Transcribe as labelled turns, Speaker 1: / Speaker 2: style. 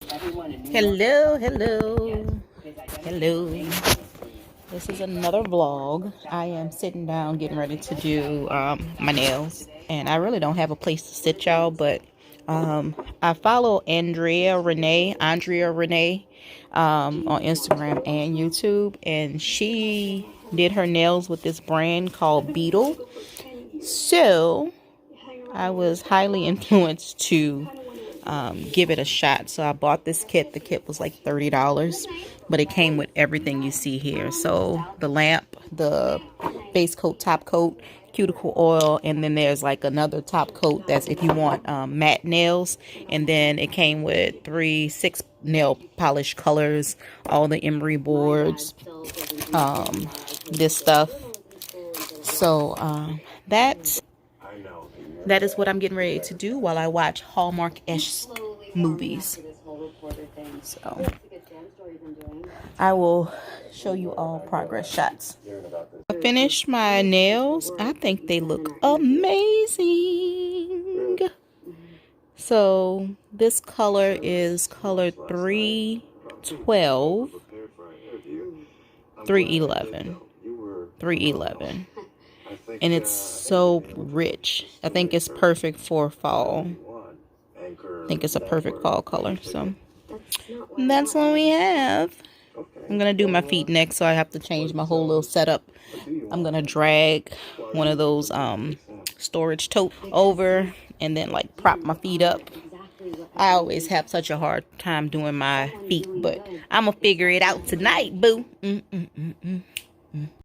Speaker 1: Hello, hello, hello. This is another vlog. I am sitting down getting ready to do my nails, and I really don't have a place to sit, y'all, but I follow Andrea Renee on Instagram and YouTube, and she did her nails with this brand called Beetle. So I was highly influenced to give it a shot. So I bought this kit. The kit was like $30, but it came with everything you see here. So the lamp, the base coat, top coat, cuticle oil, and then there's like another top coat that's if you want matte nails. And then it came with 6 nail polish colors, all the emery boards, this stuff. So that is what I'm getting ready to do while I watch Hallmark-ish movies. So I will show you all progress shots. I finished my nails. I think they look amazing. So this color is color 312, 311, 311. And it's so rich. I think it's perfect for fall. I think it's a perfect fall color. So that's what we have. I'm gonna do my feet next, so I have to change my whole little setup. I'm gonna drag one of those storage tote over and then like prop my feet up. I always have such a hard time doing my feet, but I'm gonna figure it out tonight, boo.